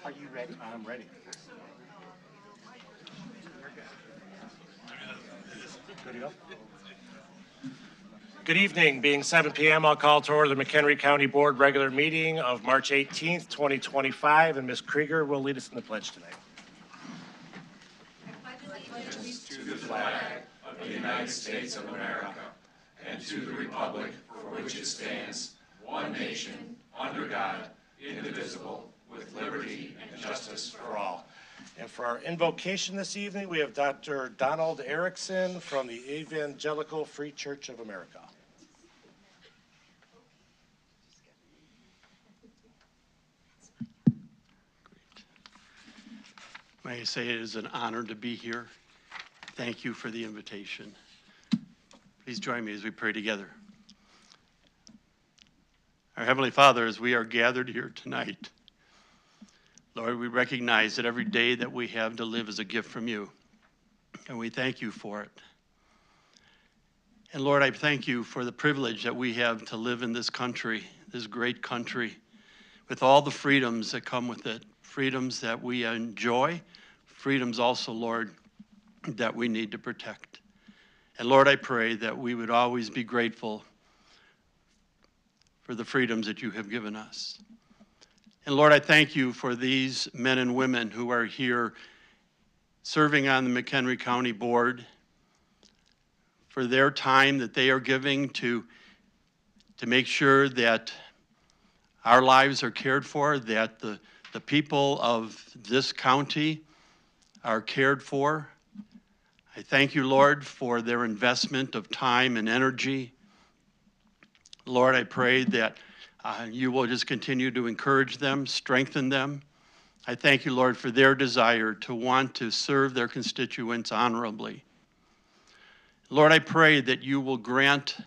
Are you ready? I'm ready. Good to go. Good evening. Being 7 p.m., I'll call to order the McHenry County Board regular meeting of March 18th, 2025, and Ms. Krieger will lead us in the pledge tonight. To the flag of the United States of America and to the republic for which it stands, one nation, under God, indivisible, with liberty and justice for all. And for our invocation this evening, we have Dr. Donald Erickson from the Evangelical Free Church of America. May I say it is an honor to be here. Thank you for the invitation. Please join me as we pray together. Our Heavenly Father, as we are gathered here tonight, Lord, we recognize that every day that we have to live is a gift from you, and we thank you for it. And Lord, I thank you for the privilege that we have to live in this country, this great country, with all the freedoms that come with it, freedoms that we enjoy, freedoms also, Lord, that we need to protect. And Lord, I pray that we would always be grateful for the freedoms that you have given us. And Lord, I thank you for these men and women who are here serving on the McHenry County Board, for their time that they are giving to make sure that our lives are cared for, that the people of this county are cared for. I thank you, Lord, for their investment of time and energy. Lord, I pray that you will just continue to encourage them, strengthen them. I thank you, Lord, for their desire to want to serve their constituents honorably. Lord, I pray that you will grant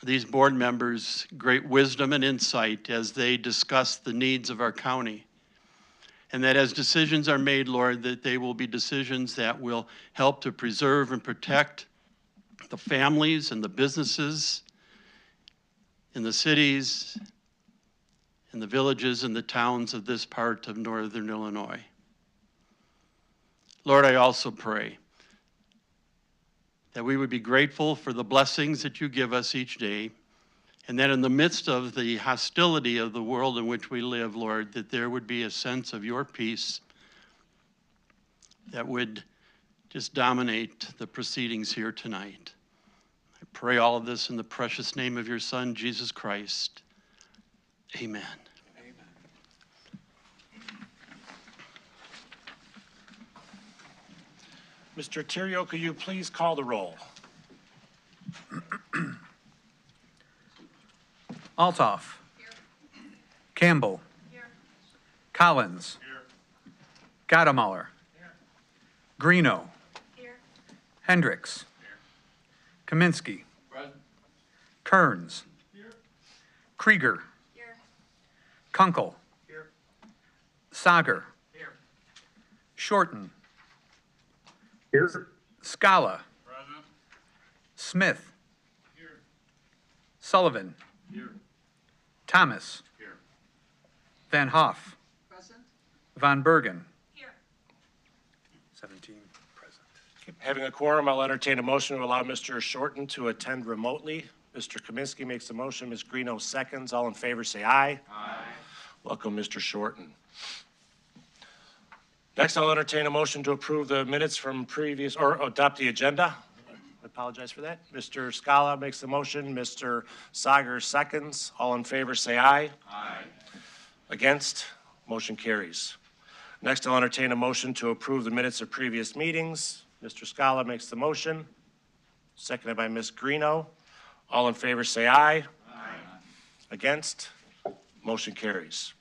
these board members great wisdom and insight as they discuss the needs of our county. And that as decisions are made, Lord, that they will be decisions that will help to preserve and protect the families and the businesses in the cities, in the villages and the towns of this part of northern Illinois. Lord, I also pray that we would be grateful for the blessings that you give us each day, and that in the midst of the hostility of the world in which we live, Lord, that there would be a sense of your peace that would just dominate the proceedings here tonight. I pray all of this in the precious name of your Son, Jesus Christ. Amen. Mr. Theriot, could you please call the roll? Altoff. Here. Campbell. Here. Collins. Here. Gadamuller. Here. Greeno. Here. Hendricks. Here. Kaminsky. Present. Kearns. Here. Krieger. Here. Kunkel. Here. Sager. Here. Shorten. Here. Scala. Present. Smith. Here. Sullivan. Here. Thomas. Here. Van Hoff. Present. Von Bergen. Here. 17 present. Having a quorum, I'll entertain a motion to allow Mr. Shorten to attend remotely. Mr. Kaminsky makes the motion. Ms. Greeno seconds. All in favor say aye. Aye. Welcome, Mr. Shorten. Next, I'll entertain a motion to approve the minutes from previous, or adopt the agenda. I apologize for that. Mr. Scala makes the motion. Mr. Sager seconds. All in favor say aye. Aye. Against? Motion carries. Next, I'll entertain a motion to approve the minutes of previous meetings. Mr. Scala makes the motion, seconded by Ms. Greeno. All in favor say aye. Aye. Against? Motion carries.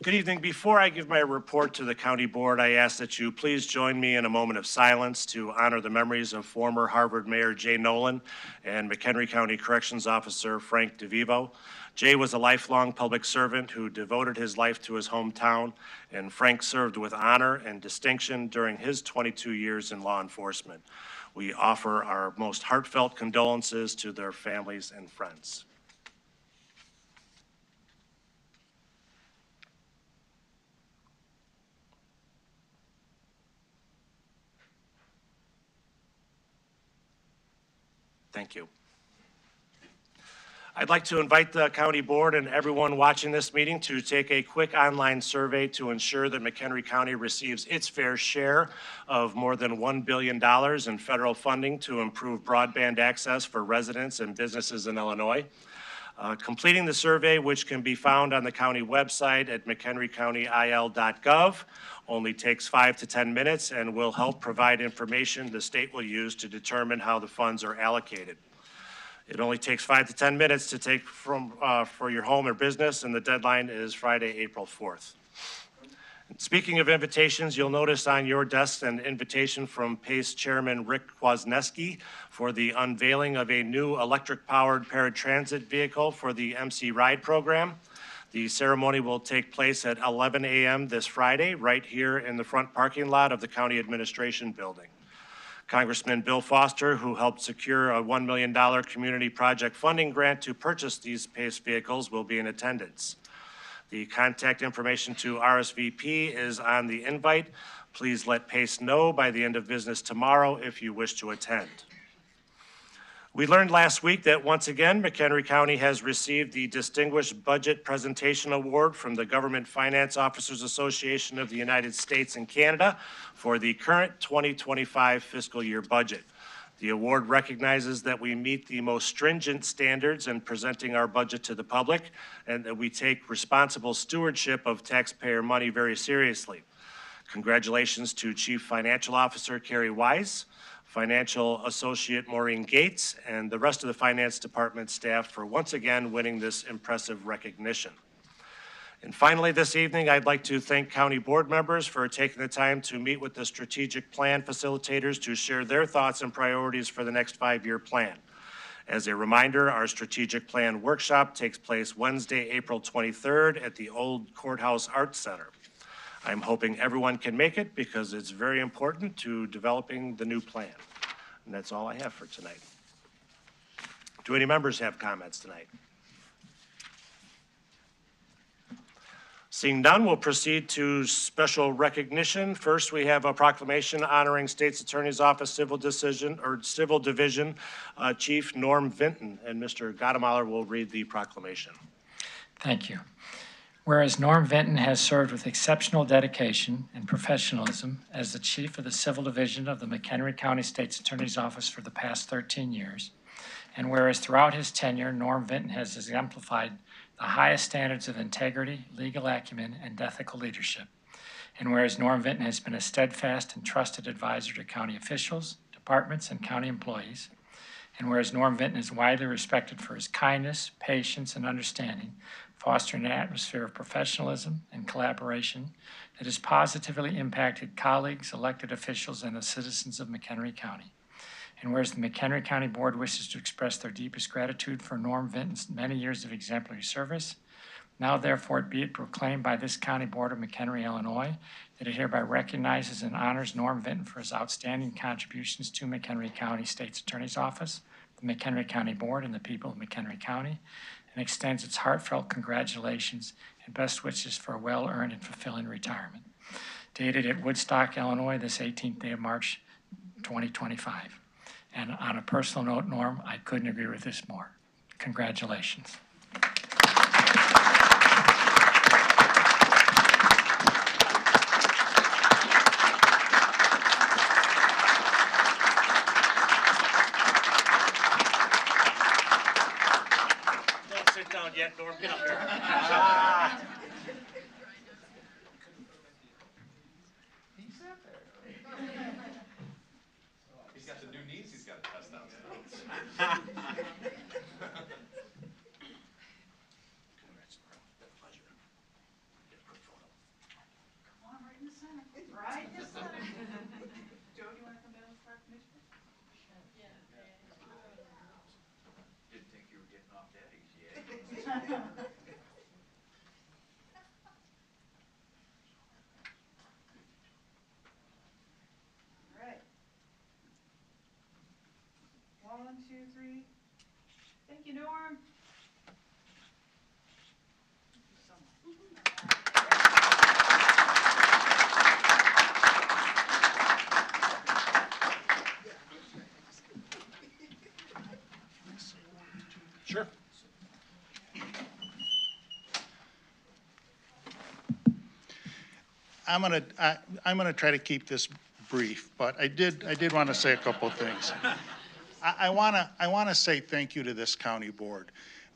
Good evening. Before I give my report to the county board, I ask that you please join me in a moment of silence to honor the memories of former Harvard Mayor Jay Nolan and McHenry County Corrections Officer Frank DeVivo. Jay was a lifelong public servant who devoted his life to his hometown, and Frank served with honor and distinction during his 22 years in law enforcement. We offer our most heartfelt condolences to their families and friends. Thank you. I'd like to invite the county board and everyone watching this meeting to take a quick online survey to ensure that McHenry County receives its fair share of more than $1 billion in federal funding to improve broadband access for residents and businesses in Illinois. Completing the survey, which can be found on the county website at mchenrycountyil.gov, only takes 5 to 10 minutes and will help provide information the state will use to determine how the funds are allocated. It only takes 5 to 10 minutes to take for your home or business, and the deadline is Friday, April 4th. Speaking of invitations, you'll notice on your desk an invitation from PACE Chairman Rick Kwasniewski for the unveiling of a new electric-powered paratransit vehicle for the MC Ride program. The ceremony will take place at 11 a.m. this Friday, right here in the front parking lot of the County Administration Building. Congressman Bill Foster, who helped secure a $1 million community project funding grant to purchase these PACE vehicles, will be in attendance. The contact information to RSVP is on the invite. Please let PACE know by the end of business tomorrow if you wish to attend. We learned last week that once again, McHenry County has received the Distinguished Budget Presentation Award from the Government Finance Officers Association of the United States and Canada for the current 2025 fiscal year budget. The award recognizes that we meet the most stringent standards in presenting our budget to the public and that we take responsible stewardship of taxpayer money very seriously. Congratulations to Chief Financial Officer Carrie Wise, Financial Associate Maureen Gates, and the rest of the Finance Department staff for once again winning this impressive recognition. And finally, this evening, I'd like to thank county board members for taking the time to meet with the strategic plan facilitators to share their thoughts and priorities for the next 5-year plan. As a reminder, our strategic plan workshop takes place Wednesday, April 23rd at the Old Courthouse Arts Center. I'm hoping everyone can make it because it's very important to developing the new plan. And that's all I have for tonight. Do any members have comments tonight? Seeing none, we'll proceed to special recognition. First, we have a proclamation honoring State's Attorney's Office Civil Division Chief Norm Vinton, and Mr. Gottemoller will read the proclamation. Thank you. Whereas Norm Vinton has served with exceptional dedication and professionalism as the Chief of the Civil Division of the McHenry County State's Attorney's Office for the past 13 years, and whereas throughout his tenure, Norm Vinton has exemplified the highest standards of integrity, legal acumen, and ethical leadership, and whereas Norm Vinton has been a steadfast and trusted advisor to county officials, departments, and county employees, and whereas Norm Vinton is widely respected for his kindness, patience, and understanding, fostering an atmosphere of professionalism and collaboration that has positively impacted colleagues, elected officials, and the citizens of McHenry County. And whereas the McHenry County Board wishes to express their deepest gratitude for Norm Vinton's many years of exemplary service, now therefore be it proclaimed by this County Board of McHenry, Illinois, that it hereby recognizes and honors Norm Vinton for his outstanding contributions to McHenry County State's Attorney's Office, the McHenry County Board, and the people of McHenry County, and extends its heartfelt congratulations and best wishes for a well-earned and fulfilling retirement. Dated at Woodstock, Illinois, this 18th day of March, 2025. And on a personal note, Norm, I couldn't agree with this more. Congratulations. Yet, Norm, get up here. He's got the new knees he's got to test out. Come on, right in the center. Right in the center. Joe, do you want to come down and start, Commissioner? Didn't think you were getting off that easy, eh? All right. 1, 2, 3. Thank you, Norm. Thank you so much. I'm gonna try to keep this brief, but I did want to say a couple of things. I want to say thank you to this county board.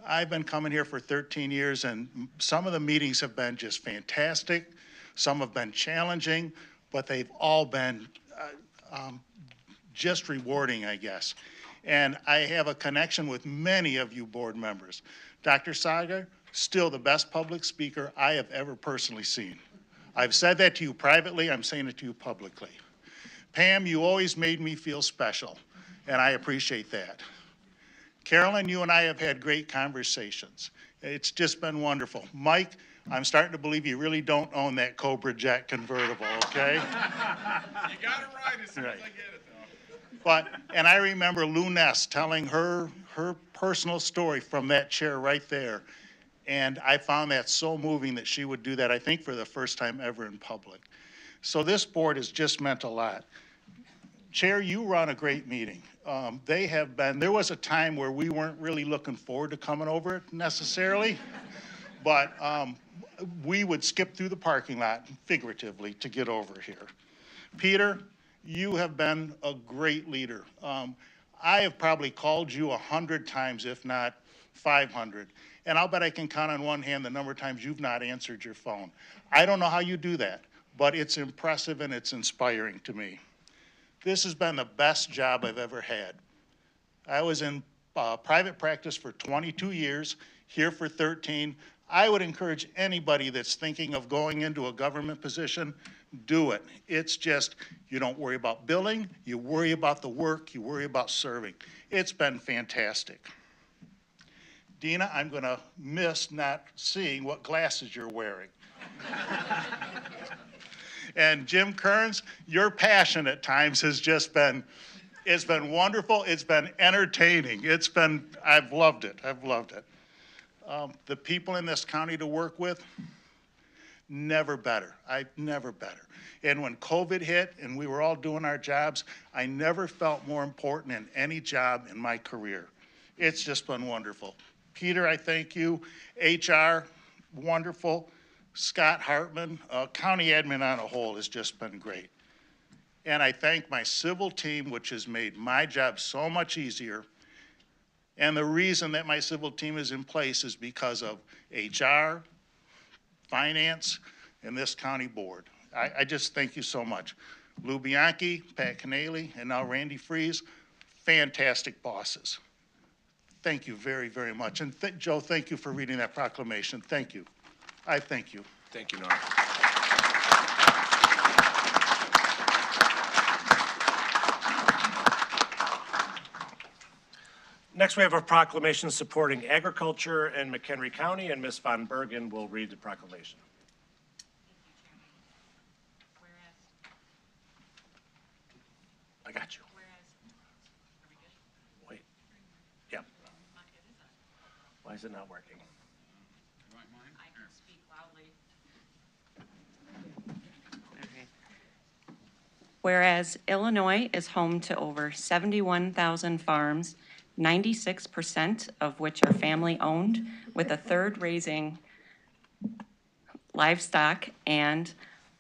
I've been coming here for 13 years, and some of the meetings have been just fantastic. Some have been challenging, but they've all been just rewarding, I guess. And I have a connection with many of you board members. Dr. Sager, still the best public speaker I have ever personally seen. I've said that to you privately, I'm saying it to you publicly. Pam, you always made me feel special, and I appreciate that. Carolyn, you and I have had great conversations. It's just been wonderful. Mike, I'm starting to believe you really don't own that Cobra Jet convertible, okay? You got it right as soon as I get it, though. But, and I remember Lou Ness telling her personal story from that chair right there. And I found that so moving that she would do that, I think, for the first time ever in public. So this board has just meant a lot. Chair, you run a great meeting. There was a time where we weren't really looking forward to coming over necessarily, but we would skip through the parking lot figuratively to get over here. Peter, you have been a great leader. I have probably called you 100 times, if not 500. And I'll bet I can count on one hand the number of times you've not answered your phone. I don't know how you do that, but it's impressive and it's inspiring to me. This has been the best job I've ever had. I was in private practice for 22 years, here for 13. I would encourage anybody that's thinking of going into a government position, do it. It's just, you don't worry about billing, you worry about the work, you worry about serving. It's been fantastic. Dina, I'm gonna miss not seeing what glasses you're wearing. And Jim Kearns, your passion at times has just been, it's been wonderful, it's been entertaining, I've loved it, I've loved it. The people in this county to work with, never better, never better. And when COVID hit and we were all doing our jobs, I never felt more important in any job in my career. It's just been wonderful. Peter, I thank you. HR, wonderful. Scott Hartman, county admin on a whole has just been great. And I thank my civil team, which has made my job so much easier. And the reason that my civil team is in place is because of HR, finance, and this county board. I just thank you so much. Lou Bianchi, Pat Canale, and now Randy Fries, fantastic bosses. Thank you very, very much. And Joe, thank you for reading that proclamation. Thank you. I thank you. Thank you, Norm. Next, we have a proclamation supporting agriculture in McHenry County, and Ms. Von Bergen will read the proclamation. I got you. Wait. Yep. Why is it not working? I can speak loudly. Whereas Illinois is home to over 71,000 farms, 96% of which are family-owned, with a third raising livestock, and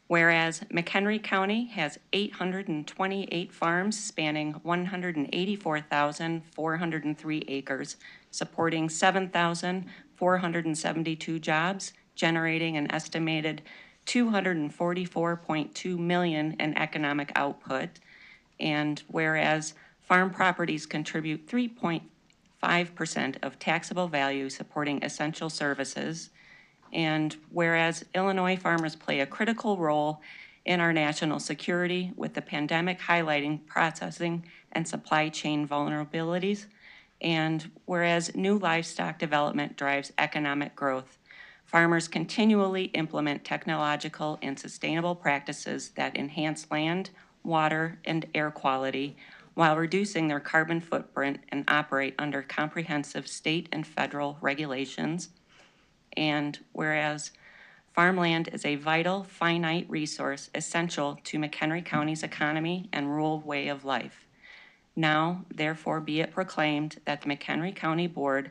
whereas McHenry County has 828 farms spanning 184,403 acres, supporting 7,472 jobs, generating an estimated $244.2 million in economic output. And whereas farm properties contribute 3.5% of taxable value, supporting essential services. And whereas Illinois farmers play a critical role in our national security, with the pandemic highlighting processing and supply chain vulnerabilities. And whereas new livestock development drives economic growth, farmers continually implement technological and sustainable practices that enhance land, water, and air quality while reducing their carbon footprint and operate under comprehensive state and federal regulations. And whereas farmland is a vital, finite resource essential to McHenry County's economy and rural way of life. Now, therefore, be it proclaimed that the McHenry County Board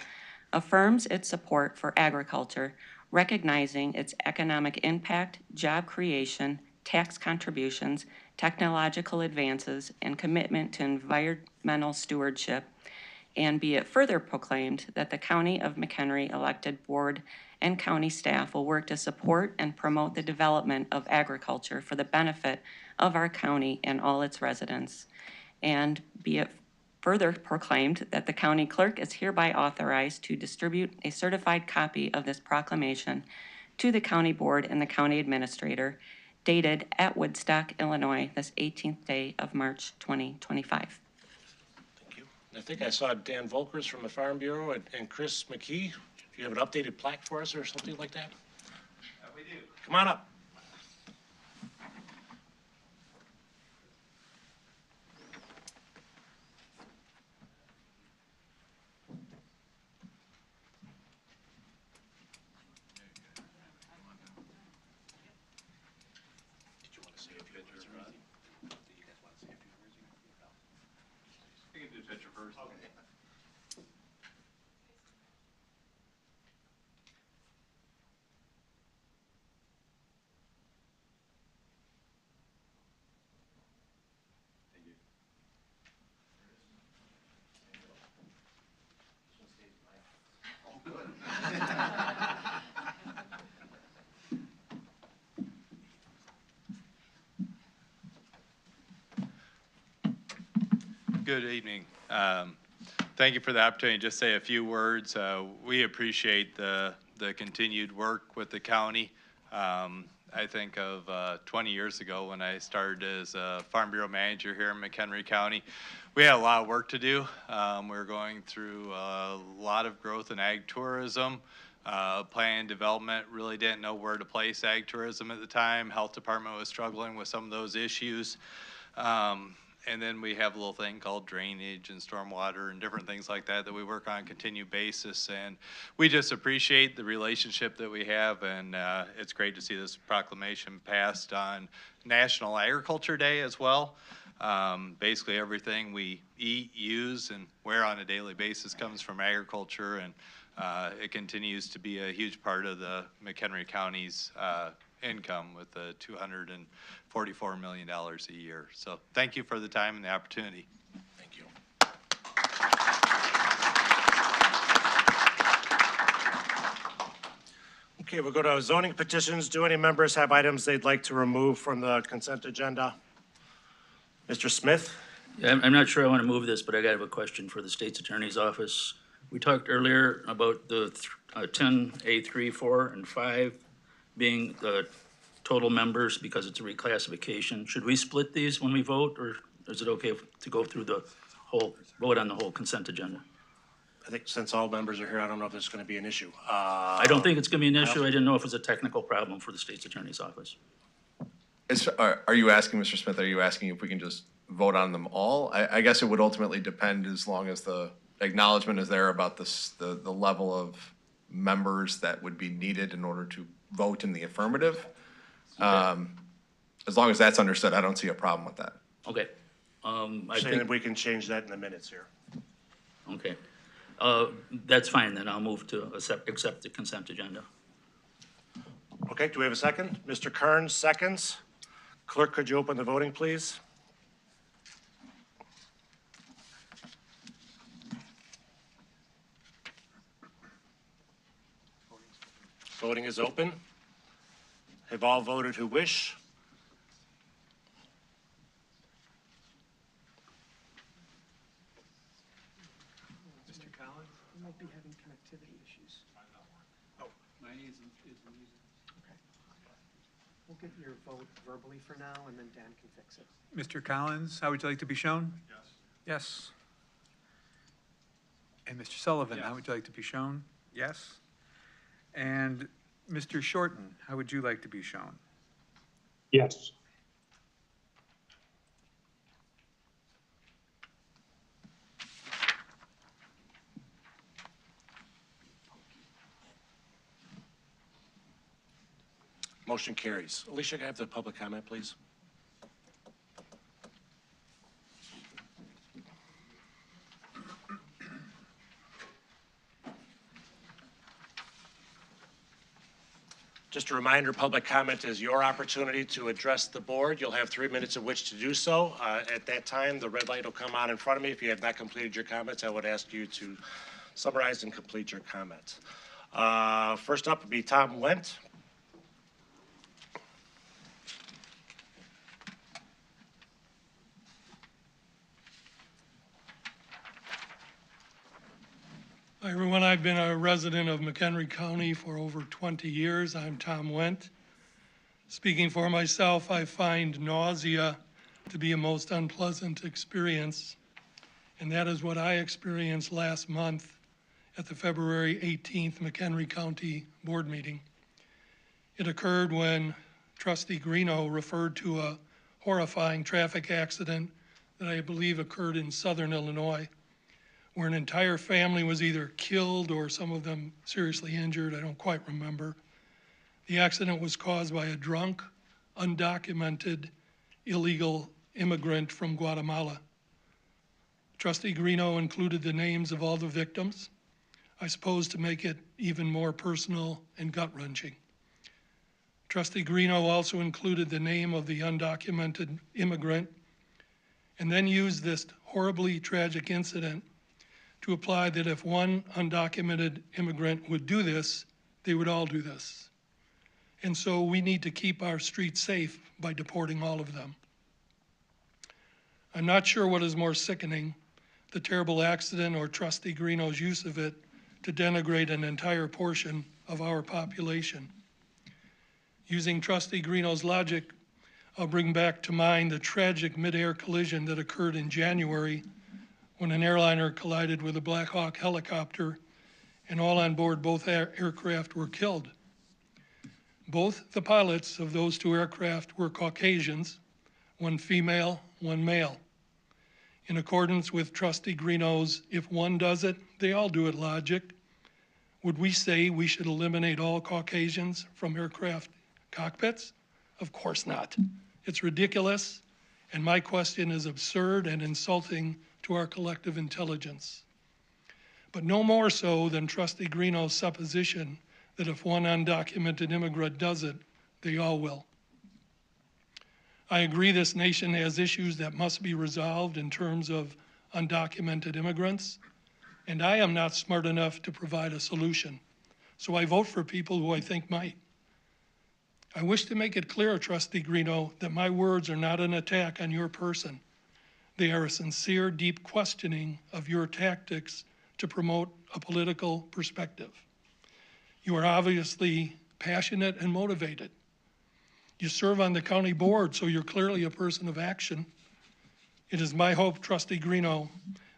affirms its support for agriculture, recognizing its economic impact, job creation, tax contributions, technological advances, and commitment to environmental stewardship. And be it further proclaimed that the County of McHenry elected board and county staff will work to support and promote the development of agriculture for the benefit of our county and all its residents. And be it further proclaimed that the county clerk is hereby authorized to distribute a certified copy of this proclamation to the county board and the county administrator, dated at Woodstock, Illinois, this 18th day of March 2025. Thank you. I think I saw Dan Volkers from the Farm Bureau and Chris McKee. If you have an updated plaque for us or something like that? We do. Come on up. Did you want to say a few words or anything? Do you guys want to say a few words? We can do the picture first. Okay. Good evening. Thank you for the opportunity to just say a few words. We appreciate the continued work with the county. I think of 20 years ago when I started as a Farm Bureau manager here in McHenry County. We had a lot of work to do. We were going through a lot of growth in ag tourism. Planning and development really didn't know where to place ag tourism at the time. Health department was struggling with some of those issues. And then we have a little thing called drainage and stormwater and different things like that we work on a continued basis. And we just appreciate the relationship that we have. And it's great to see this proclamation passed on National Agriculture Day as well. Basically everything we eat, use, and wear on a daily basis comes from agriculture. And it continues to be a huge part of the McHenry County's income with the $244 million a year. So thank you for the time and the opportunity. Thank you. Okay, we'll go to zoning petitions. Do any members have items they'd like to remove from the consent agenda? Mr. Smith? Yeah, I'm not sure I want to move this, but I got a question for the state's attorney's office. We talked earlier about the 10A3, 4, and 5 being the total members because it's a reclassification. Should we split these when we vote, or is it okay to go through the whole, vote on the whole consent agenda? I think since all members are here, I don't know if there's going to be an issue. I don't think it's going to be an issue. I didn't know if it was a technical problem for the state's attorney's office. Are you asking, Mr. Smith, are you asking if we can just vote on them all? I guess it would ultimately depend as long as the acknowledgement is there about the level of members that would be needed in order to vote in the affirmative. As long as that's understood, I don't see a problem with that. Okay. I Saying that think, we can change that in the minutes here. okay. That's fine, then I'll move to accept the consent agenda. Okay, do we have a second? Mr. Kearns seconds. Clerk, could you open the voting, please? Voting is open. Have all voted who wish? Mr. Collins? We might be having connectivity issues. Oh, mine isn't using. Okay. We'll get your vote verbally for now, and then Dan can fix it. Mr. Collins, how would you like to be shown? Yes. Yes. And Mr. Sullivan, how would you like to be shown? Yes. And Mr. Shorten, how would you like to be shown? Yes. Motion carries. Alicia, can I have the public comment, please? Just a reminder, public comment is your opportunity to address the board. You'll have 3 minutes of which to do so. At that time, the red light will come on in front of me. If you have not completed your comments, I would ask you to summarize and complete your comments. First up would be Tom Wendt. Hi, everyone. I've been a resident of McHenry County for over 20 years. I'm Tom Wendt. Speaking for myself, I find nausea to be a most unpleasant experience, and that is what I experienced last month at the February 18th McHenry County Board meeting. It occurred when Trustee Greeno referred to a horrifying traffic accident that I believe occurred in southern Illinois, where an entire family was either killed or some of them seriously injured. I don't quite remember. The accident was caused by a drunk, undocumented, illegal immigrant from Guatemala. Trustee Greeno included the names of all the victims, I suppose to make it even more personal and gut-wrenching. Trustee Greeno also included the name of the undocumented immigrant and then used this horribly tragic incident to apply that if one undocumented immigrant would do this, they would all do this. And so we need to keep our streets safe by deporting all of them. I'm not sure what is more sickening, the terrible accident or Trustee Greeno's use of it to denigrate an entire portion of our population. Using Trustee Greeno's logic, I'll bring back to mind the tragic mid-air collision that occurred in January when an airliner collided with a Black Hawk helicopter and all on board both aircraft were killed. Both the pilots of those two aircraft were Caucasians, one female, one male. In accordance with Trustee Greeno's "if one does it, they all do it" logic, would we say we should eliminate all Caucasians from aircraft cockpits? Of course not. It's ridiculous, and my question is absurd and insulting to our collective intelligence. But no more so than Trustee Greeno's supposition that if one undocumented immigrant does it, they all will. I agree this nation has issues that must be resolved in terms of undocumented immigrants, and I am not smart enough to provide a solution, so I vote for people who I think might. I wish to make it clear, Trustee Greeno, that my words are not an attack on your person. They are a sincere, deep questioning of your tactics to promote a political perspective. You are obviously passionate and motivated. You serve on the county board, so you're clearly a person of action. It is my hope, Trustee Greeno,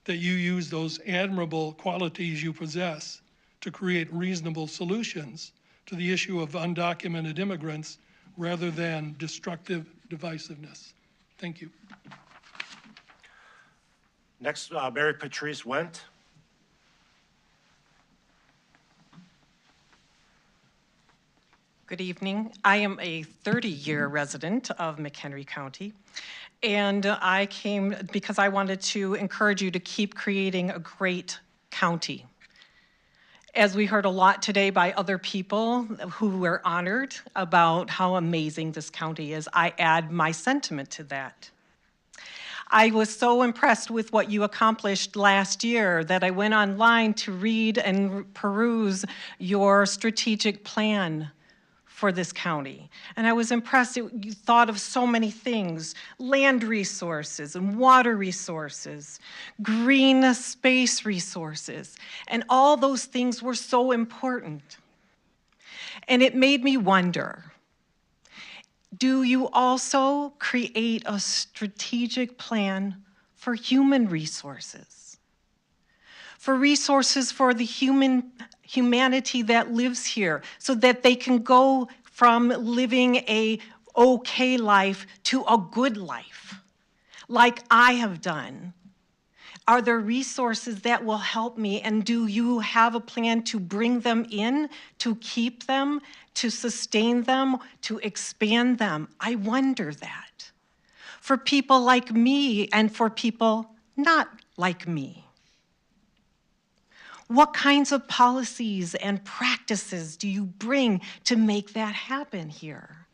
that you use those admirable qualities you possess to create reasonable solutions to the issue of undocumented immigrants rather than destructive divisiveness. Thank you. Next, Mary Patrice Wendt. Good evening. I am a 30-year resident of McHenry County, and I came because I wanted to encourage you to keep creating a great county. As we heard a lot today by other people who were honored about how amazing this county is, I add my sentiment to that. I was so impressed with what you accomplished last year that I went online to read and peruse your strategic plan for this county. And I was impressed. You thought of so many things: land resources and water resources, green space resources, and all those things were so important. And it made me wonder, do you also create a strategic plan for human resources? For resources for the humanity that lives here, so that they can go from living a okay life to a good life, like I have done? Are there resources that will help me, and do you have a plan to bring them in, to keep them, to sustain them, to expand them? I wonder that. For people like me and for people not like me. What kinds of policies and practices do you bring to make that happen here?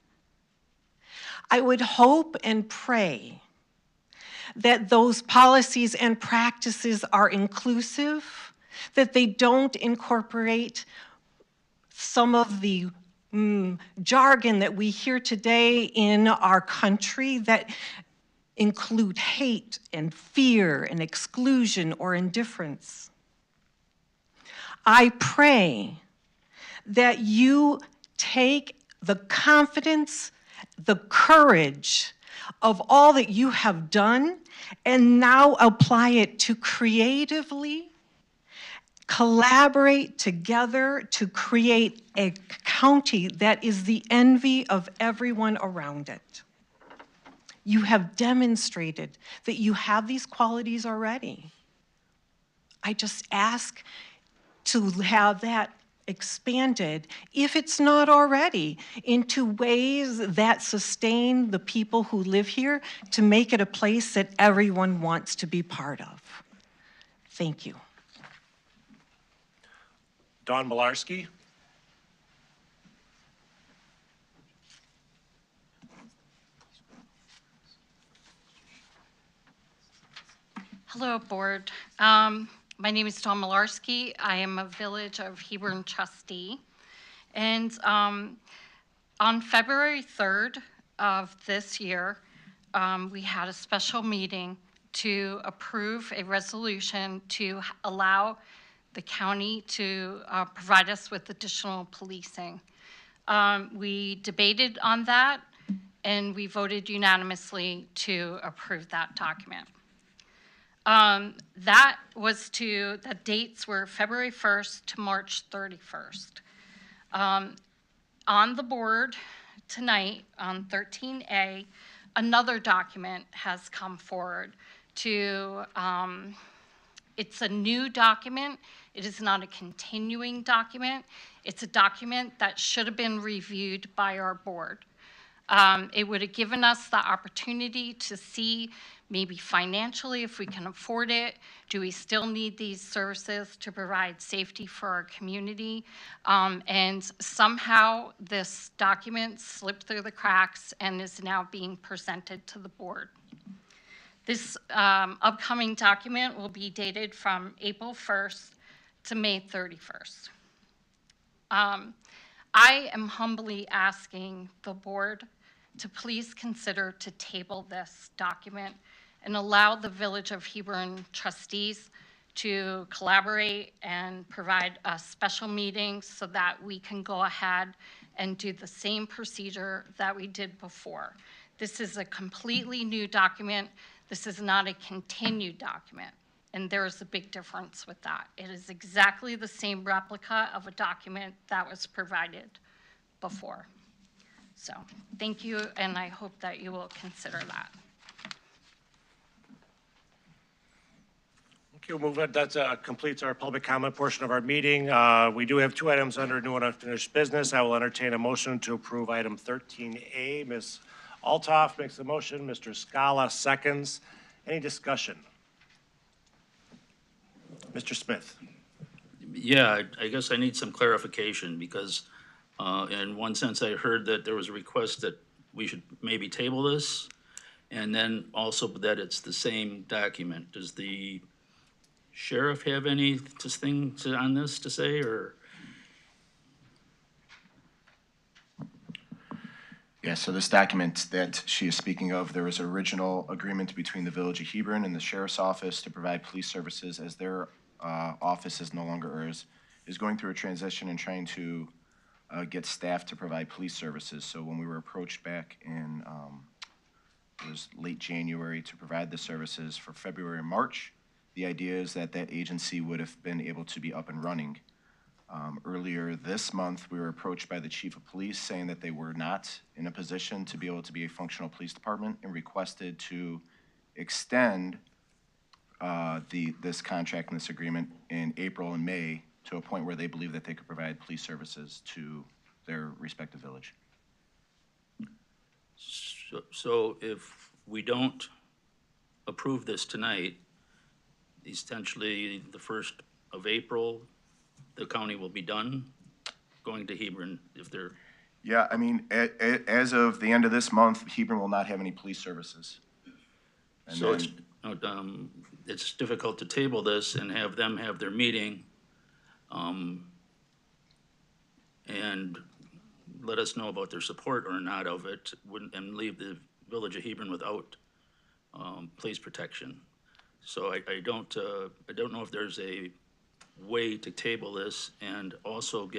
I would hope and pray that those policies and practices are inclusive, that they don't incorporate some of the jargon that we hear today in our country that include hate and fear and exclusion or indifference. I pray that you take the confidence, the courage of all that you have done and now apply it to creatively collaborate together to create a county that is the envy of everyone around it. You have demonstrated that you have these qualities already. I just ask to have that expanded, if it's not already, into ways that sustain the people who live here to make it a place that everyone wants to be part of. Thank you. Dawn Malarski. Hello, Board. My name is Dawn Malarski. I am a Village of Hebron trustee. And on February 3rd of this year, we had a special meeting to approve a resolution to allow the county to provide us with additional policing. We debated on that, and we voted unanimously to approve that document. The dates were February 1st to March 31st. On the board tonight on 13A, another document has come forward to, it's a new document. It is not a continuing document. It's a document that should have been reviewed by our board. It would have given us the opportunity to see maybe financially if we can afford it. Do we still need these services to provide safety for our community? And somehow this document slipped through the cracks and is now being presented to the board. This upcoming document will be dated from April 1st to May 31st. I am humbly asking the board to please consider to table this document and allow the Village of Hebron trustees to collaborate and provide a special meeting so that we can go ahead and do the same procedure that we did before. This is a completely new document. This is not a continued document, and there is a big difference with that. It is exactly the same replica of a document that was provided before. So thank you, and I hope that you will consider that. Okay, we'll move on. That completes our public comment portion of our meeting. We do have two items under new and unfinished business. I will entertain a motion to approve item 13A. Ms. Althoff makes the motion. Mr. Scala seconds. Any discussion? Mr. Smith. Yeah, I guess I need some clarification because in one sense I heard that there was a request that we should maybe table this, and then also that it's the same document. Does the sheriff have anything on this to say, or? Yeah, so this document that she is speaking of, there was an original agreement between the Village of Hebron and the Sheriff's Office to provide police services as their office is no longer is going through a transition and trying to get staff to provide police services. So when we were approached back in, it was late January to provide the services for February and March, the idea is that that agency would have been able to be up and running. Earlier this month, we were approached by the chief of police saying that they were not in a position to be able to be a functional police department and requested to extend this contract and this agreement in April and May to a point where they believe that they could provide police services to their respective village. So if we don't approve this tonight, essentially the first of April, the county will be done going to Hebron if they're, Yeah, I mean, as of the end of this month, Hebron will not have any police services. And so then, it's difficult to table this and have them have their meeting, and let us know about their support or not of it, and leave the village of Hebron without police protection. So I don't know if there's a way to table this and also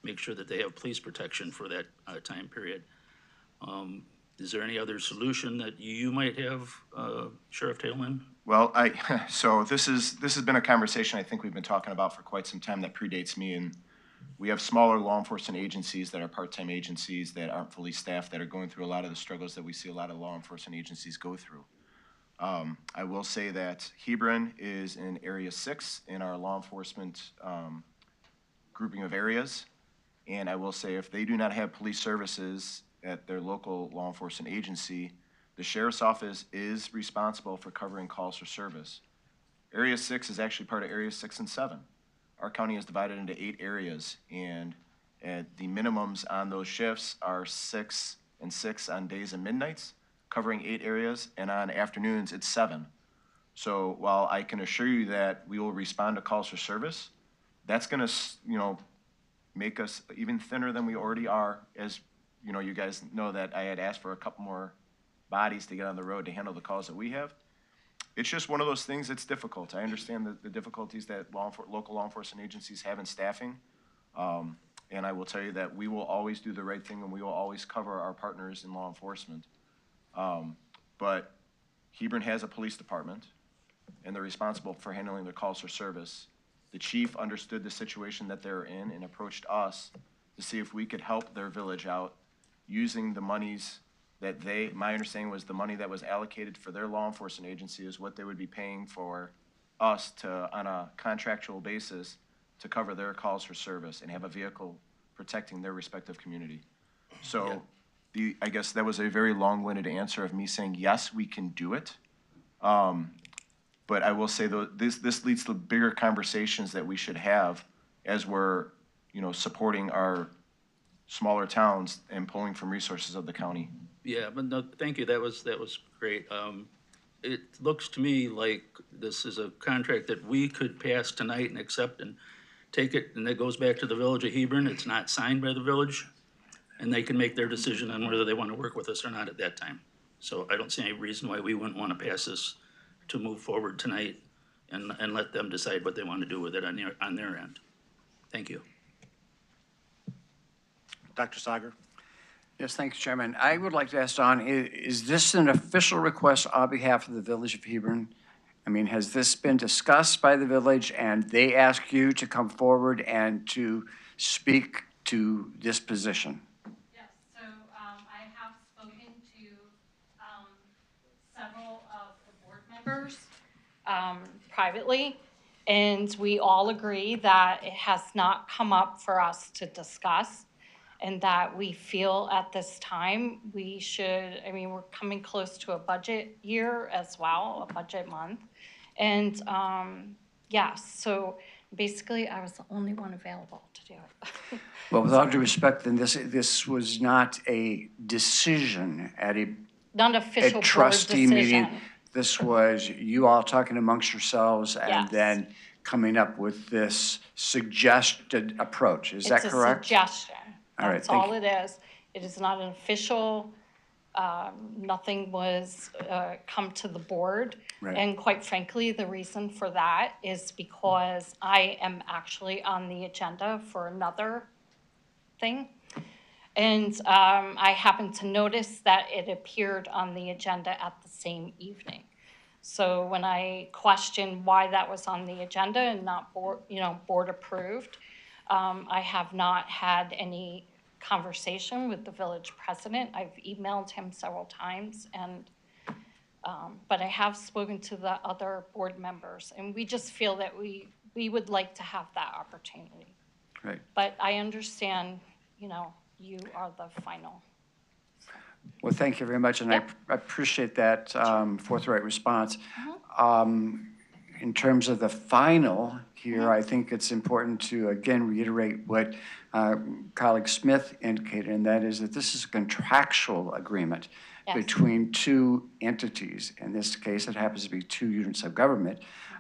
make sure that they have police protection for that time period. Is there any other solution that you might have, Sheriff Tailman? well, so this has been a conversation I think we've been talking about for quite some time that predates me, and we have smaller law enforcement agencies that are part-time agencies that aren't fully staffed that are going through a lot of the struggles that we see a lot of law enforcement agencies go through. I will say that Hebron is in Area 6 in our law enforcement grouping of areas. And I will say if they do not have police services at their local law enforcement agency, the sheriff's office is responsible for covering calls for service. Area 6 is actually part of Area 6 and 7. Our county is divided into 8 areas, and the minimums on those shifts are 6 and 6 on days and midnights, covering 8 areas, and on afternoons, it's 7. So while I can assure you that we will respond to calls for service, that's gonna, make us even thinner than we already are. As, you guys know that I had asked for a couple more bodies to get on the road to handle the calls that we have. It's just one of those things that's difficult. I understand the difficulties that local law enforcement agencies have in staffing. And I will tell you that we will always do the right thing and we will always cover our partners in law enforcement. But Hebron has a police department, and they're responsible for handling their calls for service. The chief understood the situation that they're in and approached us to see if we could help their village out using the monies that my understanding was the money that was allocated for their law enforcement agency is what they would be paying for us to, on a contractual basis, to cover their calls for service and have a vehicle protecting their respective community. So I guess that was a very long-winded answer of me saying, yes, we can do it. But I will say, though, this leads to bigger conversations that we should have as we're, supporting our smaller towns and pulling from resources of the county. Yeah, but no, thank you. That was great. It looks to me like this is a contract that we could pass tonight and accept and take it, and it goes back to the village of Hebron. It's not signed by the village, and they can make their decision on whether they want to work with us or not at that time. So I don't see any reason why we wouldn't want to pass this to move forward tonight and let them decide what they want to do with it on their end. Thank you. Dr. Sager? Yes, thank you, Chairman. I would like to ask Don, is this an official request on behalf of the village of Hebron? I mean, has this been discussed by the village and they ask you to come forward and to speak to this position? Yes, so I have spoken to several of the board members privately, and we all agree that it has not come up for us to discuss, and that we feel at this time we should, we're coming close to a budget year as well, a budget month. And yes, so basically I was the only one available to do it. Well, with all due respect, then this was not a decision at a Non-official trustee board meeting. decision. This was you all talking amongst yourselves and Yes. then coming up with this suggested approach. Is that correct? It's a suggestion. All right, That's thank all you. it is. It is not an official, nothing was come to the board. Right. And quite frankly, the reason for that is because I am actually on the agenda for another thing. And I happened to notice that it appeared on the agenda at the same evening. So when I questioned why that was on the agenda and not board approved, I have not had any conversation with the village president. I've emailed him several times, and but I have spoken to the other board members, and we just feel that we would like to have that opportunity. Right. But I understand, you are the final. Well, thank you very much, and I appreciate that forthright response. in terms of the final here, I think it's important to again reiterate what colleague Smith indicated, and that is that this is a contractual agreement between two entities. In this case, it happens to be two units of government,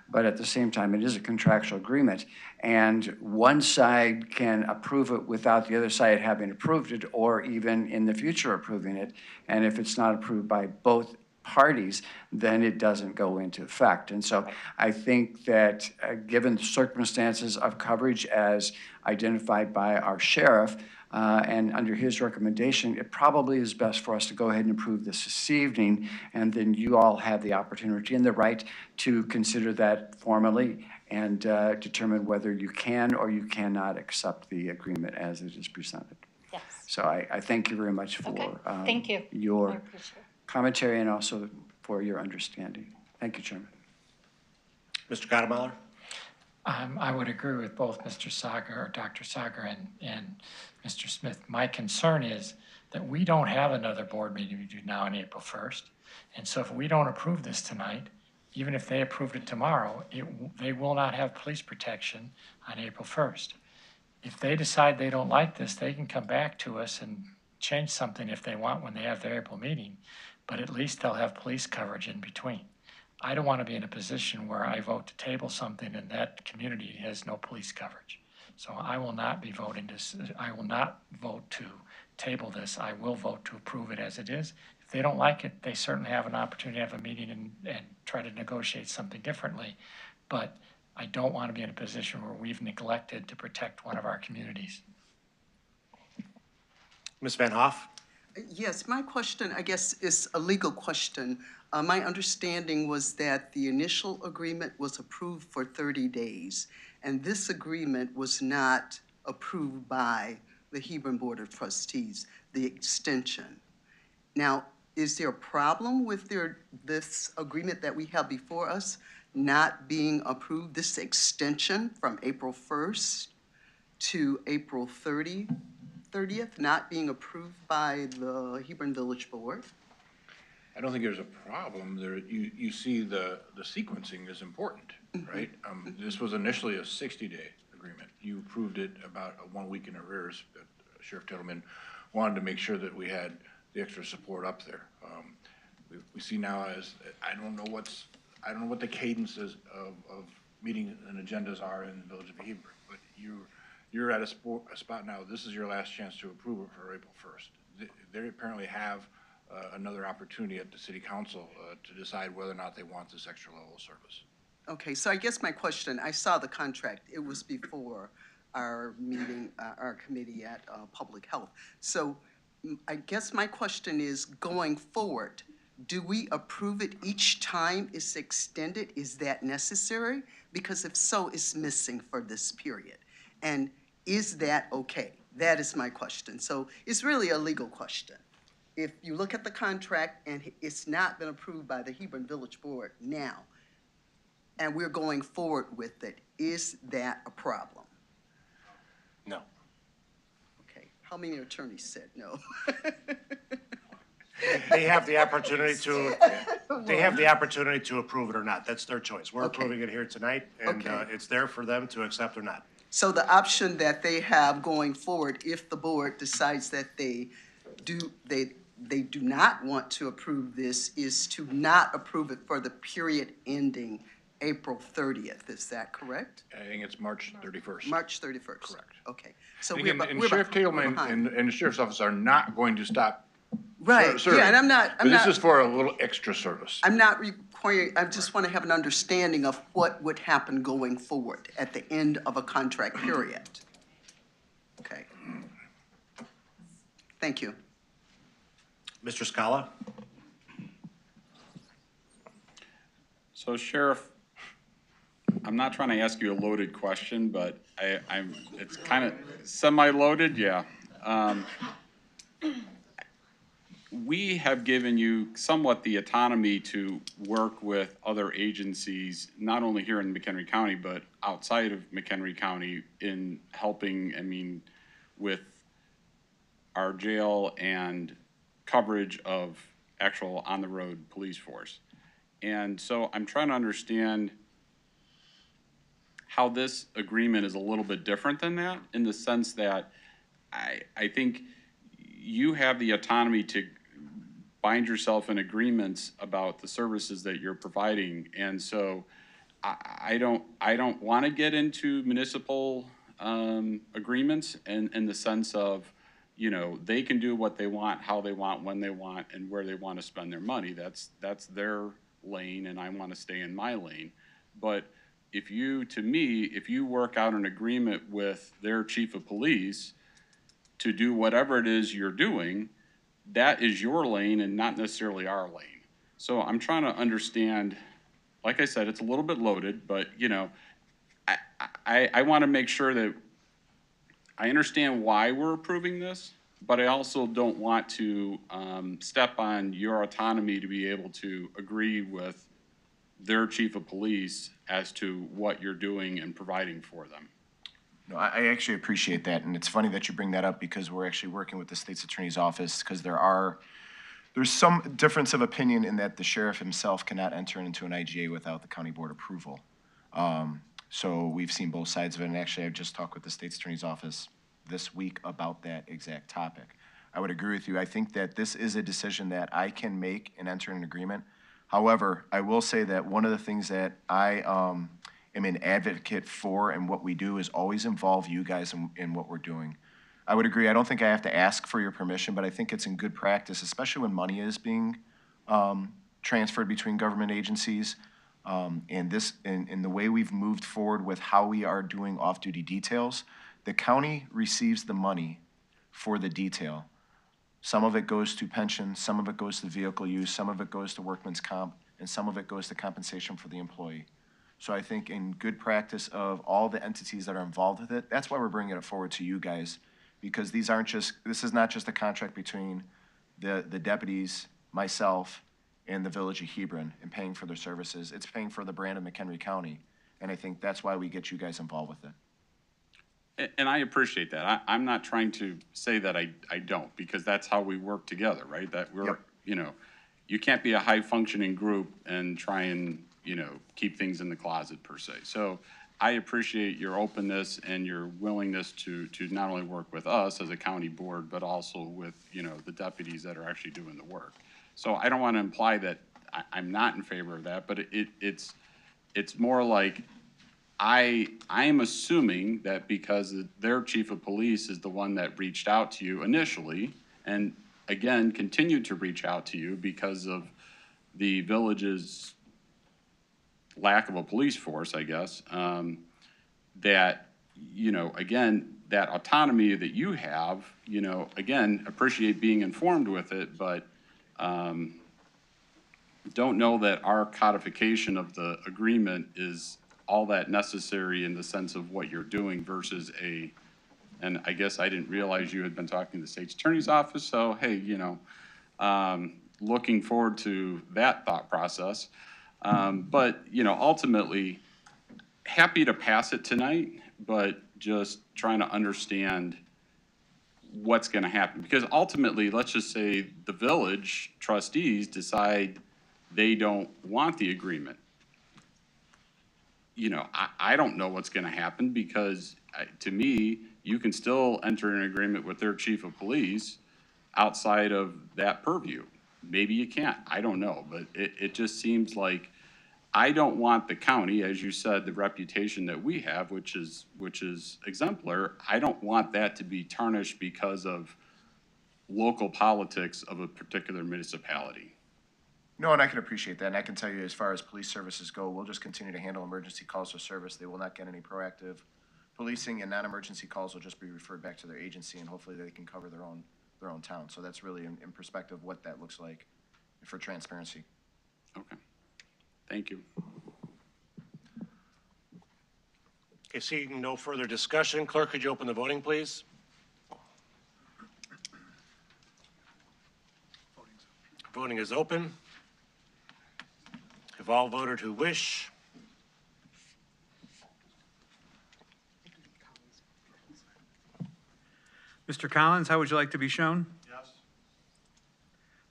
but at the same time, it is a contractual agreement. And one side can approve it without the other side having approved it, or even in the future approving it. And if it's not approved by both parties, then it doesn't go into effect. And so I think that given the circumstances of coverage as identified by our sheriff, and under his recommendation, it probably is best for us to go ahead and approve this evening, and then you all have the opportunity and the right to consider that formally and determine whether you can or you cannot accept the agreement as it is presented. Yes. So I thank you very much for Thank you. your commentary and also for your understanding. Thank you, Chairman. Mr. Gottemoller? I would agree with both Mr. Sager, or Dr. Sager, and Mr. Smith. My concern is that we don't have another board meeting we do now on April 1st. And so if we don't approve this tonight, even if they approved it tomorrow, they will not have police protection on April 1st. If they decide they don't like this, they can come back to us and change something if they want when they have their April meeting, but at least they'll have police coverage in between. I don't want to be in a position where I vote to table something and that community has no police coverage. So I will not be voting this. I will not vote to table this. I will vote to approve it as it is. If they don't like it, they certainly have an opportunity to have a meeting and try to negotiate something differently. But I don't want to be in a position where we've neglected to protect one of our communities. Ms. Van Hoff? Yes, my question, I guess, is a legal question. My understanding was that the initial agreement was approved for 30 days, and this agreement was not approved by the Hebron Board of Trustees, the extension. Now, is there a problem with this agreement that we have before us not being approved, this extension from April 1st to April 30th, not being approved by the Hebron Village Board? I don't think there's a problem. You see the sequencing is important, right? This was initially a 60-day agreement. You approved it about 1 week in arrears. Sheriff Tillman wanted to make sure that we had the extra support up there. We see now as, I don't know what the cadence is of meetings and agendas are in the Village of Hebron, but you're at a spot now. This is your last chance to approve it for April 1st. They apparently have another opportunity at the City Council to decide whether or not they want this extra level of service. Okay, so I guess my question, I saw the contract. It was before our meeting, our committee at Public Health. So I guess my question is, going forward, do we approve it each time it's extended? Is that necessary? Because if so, it's missing for this period. And is that okay? That is my question. So it's really a legal question. If you look at the contract and it's not been approved by the Hebron Village Board now, and we're going forward with it, is that a problem? No. Okay, how many attorneys said no? They have the opportunity to, approve it or not. That's their choice. We're approving it here tonight, and it's there for them to accept or not. So the option that they have going forward, if the board decides that they do not want to approve this, is to not approve it for the period ending April 30th. Is that correct? I think it's March 31st. March 31st. Correct. Okay. So and Sheriff Tillman and the Sheriff's Office are not going to stop right. serving. Yeah, and I'm not. This is for a little extra service. I'm not requiring. I just want to have an understanding of what would happen going forward at the end of a contract period. Okay. Thank you. Mr. Scala? So, Sheriff, I'm not trying to ask you a loaded question, but it's kind of semi-loaded, yeah. We have given you somewhat the autonomy to work with other agencies, not only here in McHenry County, but outside of McHenry County in helping, with our jail and coverage of actual on-the-road police force. And so I'm trying to understand how this agreement is a little bit different than that, in the sense that I think you have the autonomy to bind yourself in agreements about the services that you're providing. And so I don't want to get into municipal agreements in the sense of, you know, they can do what they want, how they want, when they want, and where they want to spend their money. That's their lane, and I want to stay in my lane. But if you work out an agreement with their chief of police to do whatever it is you're doing, that is your lane and not necessarily our lane. So I'm trying to understand, like I said, it's a little bit loaded, but you know, I want to make sure that I understand why we're approving this, but I also don't want to step on your autonomy to be able to agree with their chief of police as to what you're doing and providing for them. No, I actually appreciate that, and it's funny that you bring that up because we're actually working with the state's attorney's office because there's some difference of opinion in that the sheriff himself cannot enter into an IGA without the county board approval. So we've seen both sides of it, and actually I just talked with the state's attorney's office this week about that exact topic. I would agree with you. I think that this is a decision that I can make and enter an agreement. However, I will say that one of the things that I am an advocate for and what we do is always involve you guys in what we're doing. I would agree. I don't think I have to ask for your permission, but I think it's in good practice, especially when money is being transferred between government agencies. And the way we've moved forward with how we are doing off-duty details, the county receives the money for the detail. Some of it goes to pension, some of it goes to vehicle use, some of it goes to workman's comp, and some of it goes to compensation for the employee. So I think in good practice of all the entities that are involved with it, that's why we're bringing it forward to you guys, because this is not just a contract between the deputies, myself, and the village of Hebron and paying for their services. It's paying for the brand of McHenry County, and I think that's why we get you guys involved with it. And I appreciate that. I'm not trying to say that I don't, because that's how we work together, right? That we're, you know, you can't be a high-functioning group and try and, you know, keep things in the closet per se. So I appreciate your openness and your willingness to not only work with us as a county board, but also with, you know, the deputies that are actually doing the work. So I don't want to imply that I'm not in favor of that, but it's more like I am assuming that because their chief of police is the one that reached out to you initially, and again, continued to reach out to you because of the village's lack of a police force, I guess, that, you know, again, that autonomy that you have, you know, again, appreciate being informed with it, but don't know that our codification of the agreement is all that necessary in the sense of what you're doing versus and I guess I didn't realize you had been talking to the state's attorney's office, so hey, you know, looking forward to that thought process. But, you know, ultimately, happy to pass it tonight, but just trying to understand what's going to happen. Because ultimately, let's just say the village trustees decide they don't want the agreement. You know, I don't know what's going to happen because to me, you can still enter an agreement with their chief of police outside of that purview. Maybe you can't, I don't know, but it just seems like I don't want the county, as you said, the reputation that we have, which is exemplar, I don't want that to be tarnished because of local politics of a particular municipality. No, and I can appreciate that, and I can tell you as far as police services go, we'll just continue to handle emergency calls for service. They will not get any proactive policing, and non-emergency calls will just be referred back to their agency, and hopefully they can cover their own town. So that's really in perspective what that looks like for transparency. Okay, thank you. Okay, seeing no further discussion, clerk, could you open the voting, please? Voting is open. Have all voted who wish? Mr. Collins, how would you like to be shown? Yes.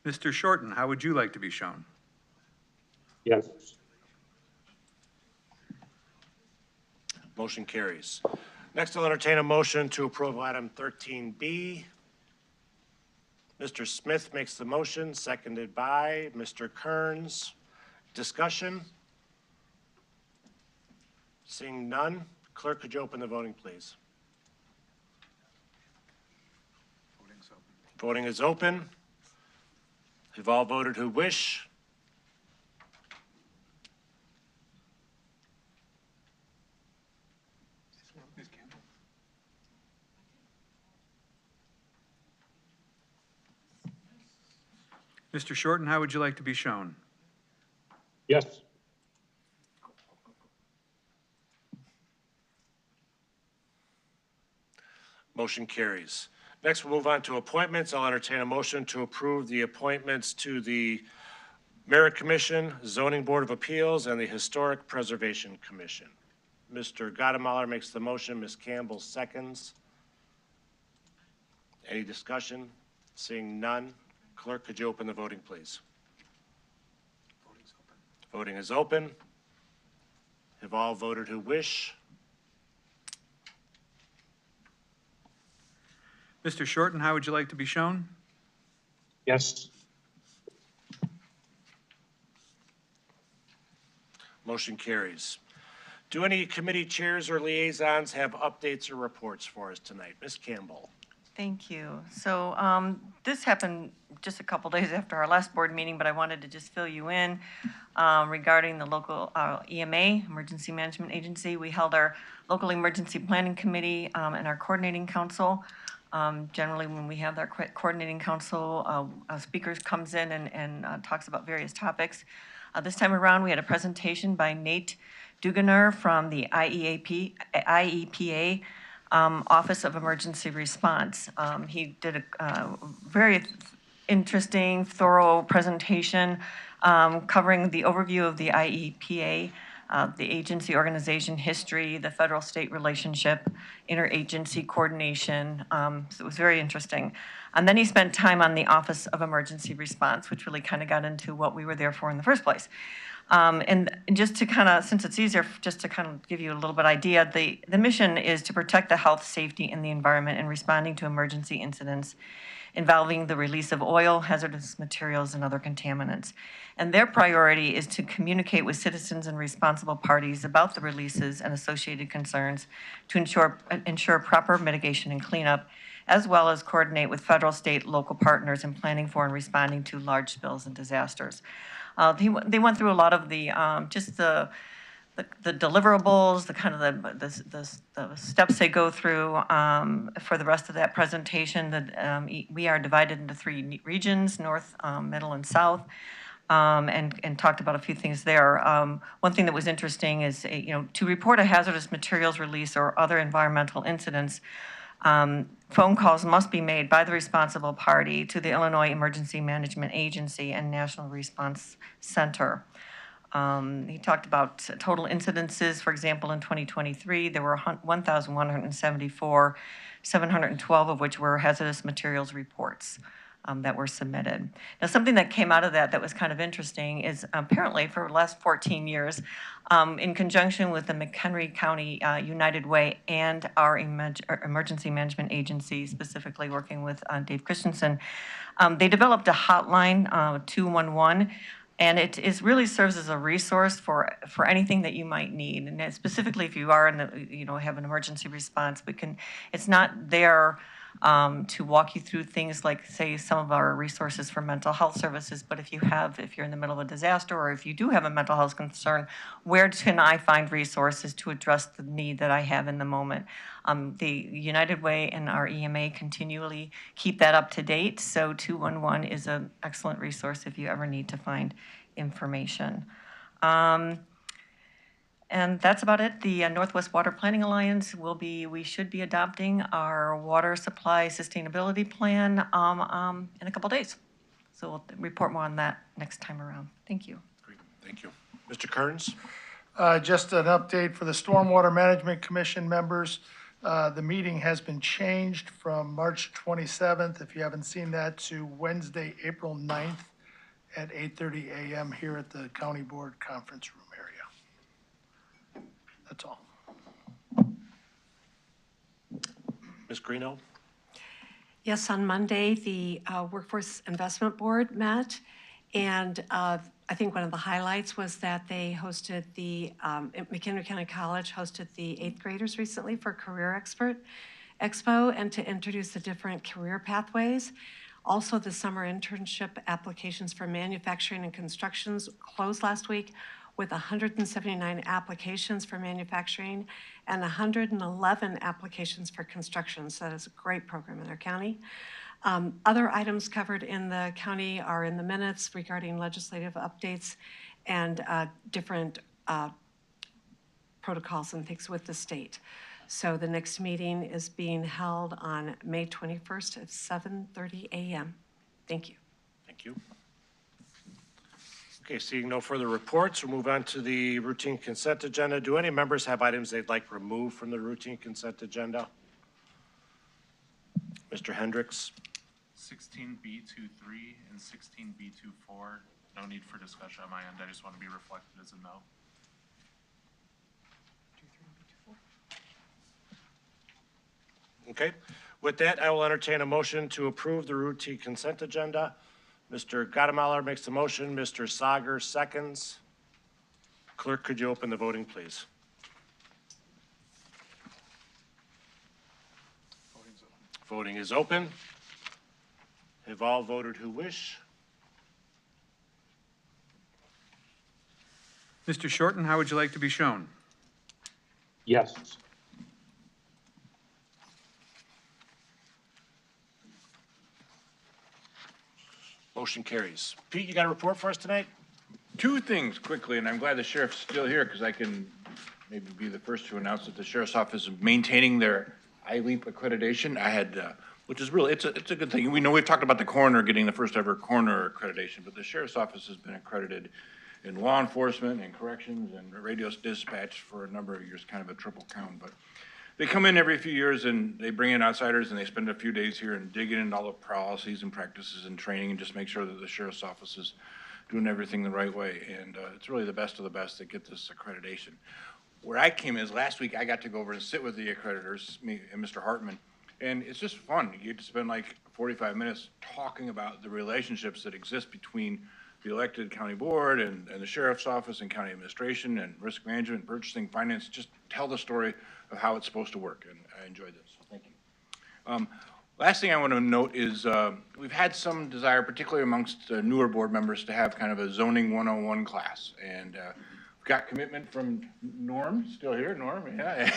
Mr. Shorten, how would you like to be shown? Yes. Motion carries. Next, I'll entertain a motion to approve item 13B. Mr. Smith makes the motion, seconded by Mr. Kearns. Discussion? Seeing none, clerk, could you open the voting, please? Voting is open. Have all voted who wish? Mr. Shorten, how would you like to be shown? Yes. Motion carries. Next, we'll move on to appointments. I'll entertain a motion to approve the appointments to the Merit Commission, Zoning Board of Appeals, and the Historic Preservation Commission. Mr. Gottemoller makes the motion. Ms. Campbell seconds. Any discussion? Seeing none, clerk, could you open the voting, please? Voting is open. Have all voted who wish? Mr. Shorten, how would you like to be shown? Yes. Motion carries. Do any committee chairs or liaisons have updates or reports for us tonight? Ms. Campbell. Thank you. So this happened just a couple days after our last board meeting, but I wanted to just fill you in regarding the local EMA, Emergency Management Agency. We held our local emergency planning committee and our coordinating council. Generally, when we have our coordinating council, speakers comes in and talks about various topics. This time around, we had a presentation by Nate Duganer from the IEPA Office of Emergency Response. He did a very interesting, thorough presentation covering the overview of the IEPA, the agency organization history, the federal-state relationship, interagency coordination. So it was very interesting. And then he spent time on the Office of Emergency Response, which really kind of got into what we were there for in the first place. And just to kind of, since it's easier, just to kind of give you a little bit idea, the mission is to protect the health, safety, and the environment in responding to emergency incidents involving the release of oil, hazardous materials, and other contaminants. And their priority is to communicate with citizens and responsible parties about the releases and associated concerns to ensure proper mitigation and cleanup, as well as coordinate with federal, state, local partners in planning for and responding to large spills and disasters. They went through a lot of the just the deliverables, the kind of the steps they go through for the rest of that presentation. That we are divided into 3 regions: North, Middle, and South, and talked about a few things there. One thing that was interesting is to report a hazardous materials release or other environmental incidents. Phone calls must be made by the responsible party to the Illinois Emergency Management Agency and National Response Center. He talked about total incidences. For example, in 2023, there were 1,174, 712 of which were hazardous materials reports that were submitted. Now, something that came out of that was kind of interesting is apparently for the last 14 years, in conjunction with the McHenry County United Way and our emergency management agency, specifically working with Dave Christensen, they developed a hotline, 211, and it really serves as a resource for anything that you might need. And specifically, if you are in the, have an emergency response, it's not there to walk you through things like, say, some of our resources for mental health services. But if you're in the middle of a disaster, or if you do have a mental health concern, where can I find resources to address the need that I have in the moment? The United Way and our EMA continually keep that up to date. So 211 is an excellent resource if you ever need to find information. And that's about it. The Northwest Water Planning Alliance we should be adopting our water supply sustainability plan in a couple days. So we'll report more on that next time around. Thank you. Great, thank you. Mr. Kearns? Just an update for the Stormwater Management Commission members. The meeting has been changed from March 27th, if you haven't seen that, to Wednesday, April 9th at 8:30 a.m. here at the County Board Conference Room area. That's all. Ms. Greeno? Yes, on Monday, the Workforce Investment Board met, and I think one of the highlights was that they hosted McHenry County College hosted the 8th graders recently for Career Expert Expo and to introduce the different career pathways. Also, the summer internship applications for manufacturing and constructions closed last week with 179 applications for manufacturing and 111 applications for construction. So that is a great program in our county. Other items covered in the county are in the minutes regarding legislative updates and different protocols and things with the state. So the next meeting is being held on May 21st at 7:30 a.m. Thank you. Thank you. Okay, seeing no further reports, we'll move on to the routine consent agenda. Do any members have items they'd like removed from the routine consent agenda? Mr. Hendricks? 16B23 and 16B24, no need for discussion on my end. I just want to be reflected as a no. Okay, with that, I will entertain a motion to approve the routine consent agenda. Mr. Gottemoller makes the motion, Mr. Sager seconds. Clerk, could you open the voting, please? Voting is open. Have all voted who wish? Mr. Shorten, how would you like to be shown? Yes. Motion carries. Pete, you got a report for us tonight? Two things quickly, and I'm glad the sheriff's still here because I can maybe be the first to announce that the sheriff's office is maintaining their ILEAP accreditation. I had, which is really, it's a good thing. We know we've talked about the coroner getting the first ever coroner accreditation, but the sheriff's office has been accredited in law enforcement and corrections and radio dispatch for a number of years, kind of a triple count. But they come in every few years and they bring in outsiders and they spend a few days here and digging into all the policies and practices and training and just make sure that the sheriff's office is doing everything the right way. And it's really the best of the best that get this accreditation. Where I came is last week I got to go over and sit with the accreditors, me and Mr. Hartman, and it's just fun. You get to spend like 45 minutes talking about the relationships that exist between the elected county board and the sheriff's office and county administration and risk management, purchasing, finance, just tell the story of how it's supposed to work, and I enjoyed this. Thank you. Last thing I want to note is we've had some desire, particularly amongst newer board members, to have kind of a zoning 101 class, and we've got commitment from Norm, still here, Norm, yeah,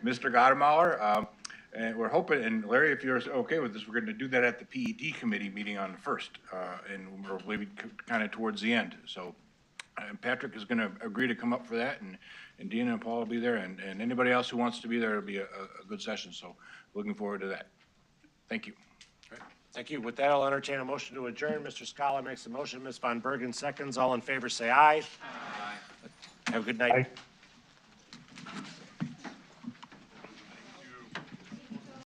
Mr. Gottemoller, and we're hoping, and Larry, if you're okay with this, we're going to do that at the PED committee meeting on the 1st, and we're maybe kind of towards the end. So Patrick is going to agree to come up for that, and Dina and Paul will be there, and anybody else who wants to be there, it'll be a good session. So looking forward to that. Thank you. All right. Thank you. With that, I'll entertain a motion to adjourn. Mr. Scala makes the motion. Ms. Von Bergen seconds. All in favor say aye. Aye. Have a good night. Aye.